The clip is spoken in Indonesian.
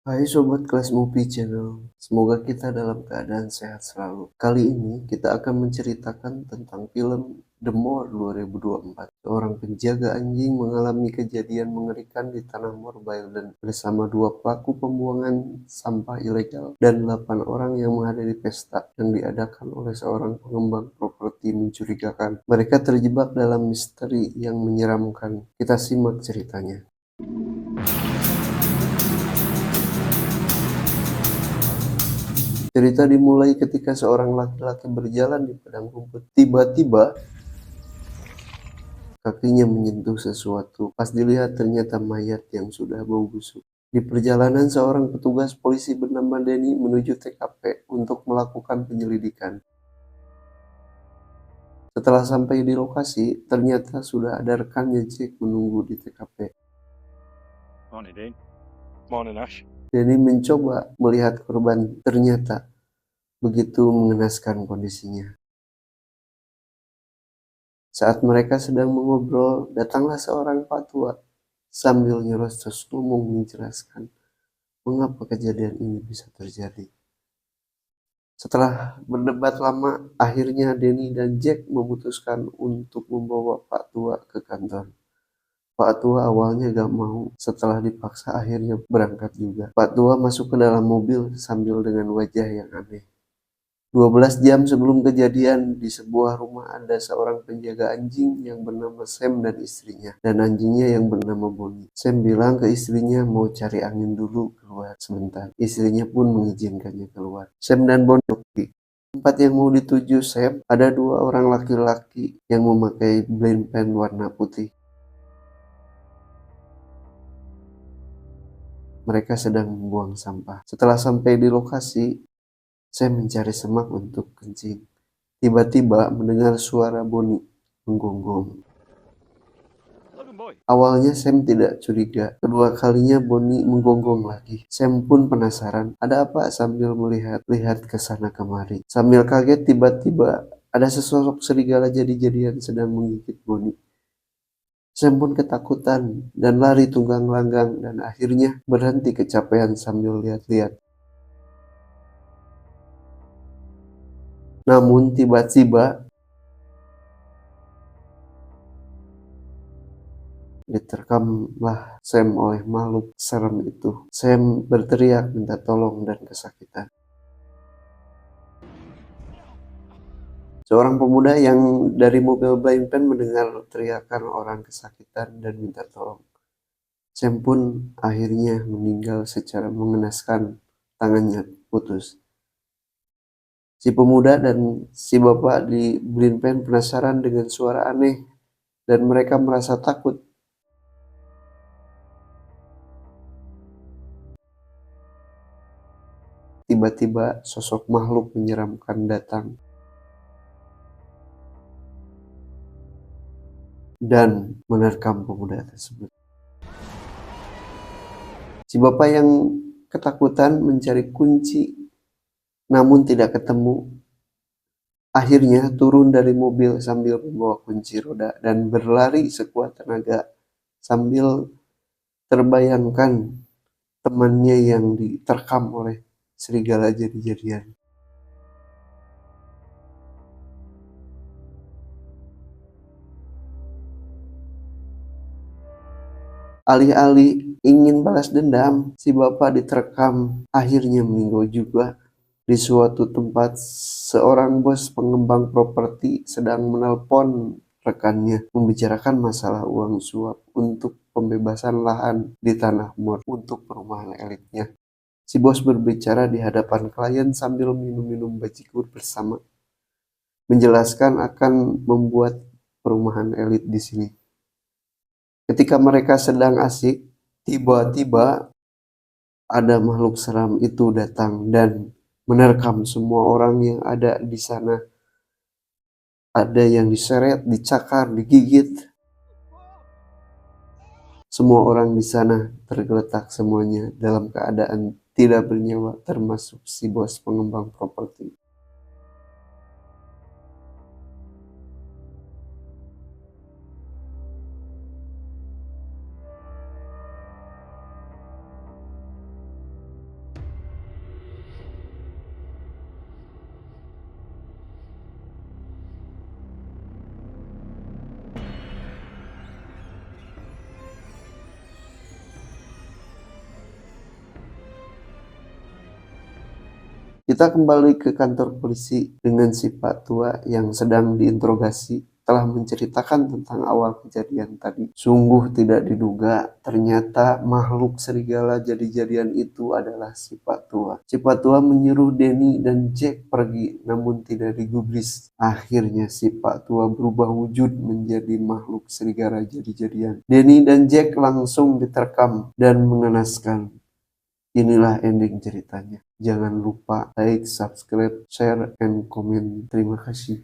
Hai sobat kelas Mupi Channel, semoga kita dalam keadaan sehat selalu. Kali ini kita akan menceritakan tentang film The Mall 2024. Seorang penjaga anjing mengalami kejadian mengerikan di tanah Morbidelland bersama dua pelaku pembuangan sampah ilegal dan 8 orang yang menghadiri pesta yang diadakan oleh seorang pengembang properti mencurigakan. Mereka terjebak dalam misteri yang menyeramkan. Kita simak ceritanya. Cerita dimulai ketika seorang laki-laki berjalan di padang rumput. Tiba-tiba kakinya menyentuh sesuatu. Pas dilihat ternyata mayat yang sudah bau busuk. Di perjalanan seorang petugas polisi bernama Denny menuju TKP untuk melakukan penyelidikan. Setelah sampai di lokasi, ternyata sudah ada rekannya Jack menunggu di TKP. Morning, Dean. Morning, Ash. Denny mencoba melihat korban, ternyata begitu mengenaskan kondisinya. Saat mereka sedang mengobrol, datanglah seorang pak tua sambil nyerocos ngomong menjelaskan mengapa kejadian ini bisa terjadi. Setelah berdebat lama, akhirnya Denny dan Jack memutuskan untuk membawa pak tua ke kantor. Pak tua awalnya gak mau, setelah dipaksa akhirnya berangkat juga. Pak tua masuk ke dalam mobil sambil dengan wajah yang aneh. 12 jam sebelum kejadian, di sebuah rumah ada seorang penjaga anjing yang bernama Sam dan istrinya, dan anjingnya yang bernama Bonnie. Sam bilang ke istrinya mau cari angin dulu keluar sebentar. Istrinya pun mengizinkannya keluar. Sam dan Bonnie pergi. Tempat yang mau dituju Sam, ada dua orang laki-laki yang memakai blind pen warna putih. Mereka sedang membuang sampah. Setelah sampai di lokasi, Sam mencari semak untuk kencing. Tiba-tiba mendengar suara Bonnie menggonggong. Logan boy. Awalnya Sam tidak curiga. Kedua kalinya Bonnie menggonggong lagi. Sam pun penasaran, ada apa sambil melihat-lihat ke sana kemari. Sambil kaget tiba-tiba ada sesosok serigala jadi-jadian sedang menggigit Bonnie. Sam pun ketakutan dan lari tunggang langgang dan akhirnya berhenti kecapean sambil lihat-lihat. Namun tiba-tiba diterkamlah Sam oleh makhluk serem itu. Sam berteriak minta tolong dan kesakitan. Seorang pemuda yang dari mobil blind pen mendengar teriakan orang kesakitan dan minta tolong. Sam pun akhirnya meninggal secara mengenaskan, tangannya putus. Si pemuda dan si bapak di blind pen penasaran dengan suara aneh dan mereka merasa takut. Tiba-tiba sosok makhluk menyeramkan datang dan menerkam pemuda tersebut. Si bapak yang ketakutan mencari kunci namun tidak ketemu. Akhirnya turun dari mobil sambil membawa kunci roda dan berlari sekuat tenaga sambil terbayangkan temannya yang diterkam oleh serigala jadi-jadian. Alih-alih ingin balas dendam, si bapak diterkam akhirnya meninggal juga. Di suatu tempat, seorang bos pengembang properti sedang menelpon rekannya membicarakan masalah uang suap untuk pembebasan lahan di tanah Mor untuk perumahan elitnya. Si bos berbicara di hadapan klien sambil minum-minum bajigur bersama, menjelaskan akan membuat perumahan elit di sini. Ketika mereka sedang asik, tiba-tiba ada makhluk seram itu datang dan menerkam semua orang yang ada di sana. Ada yang diseret, dicakar, digigit. Semua orang di sana tergeletak semuanya dalam keadaan tidak bernyawa, termasuk si bos pengembang properti. Kita kembali ke kantor polisi dengan si Pak Tua yang sedang diinterogasi telah menceritakan tentang awal kejadian tadi. Sungguh tidak diduga, ternyata makhluk serigala jadi-jadian itu adalah si Pak Tua. Si Pak Tua menyuruh Denny dan Jack pergi, namun tidak digubris. Akhirnya si Pak Tua berubah wujud menjadi makhluk serigala jadi-jadian. Denny dan Jack langsung diterkam dan mengenaskan. Inilah ending ceritanya. Jangan lupa like, subscribe, share, and comment. Terima kasih.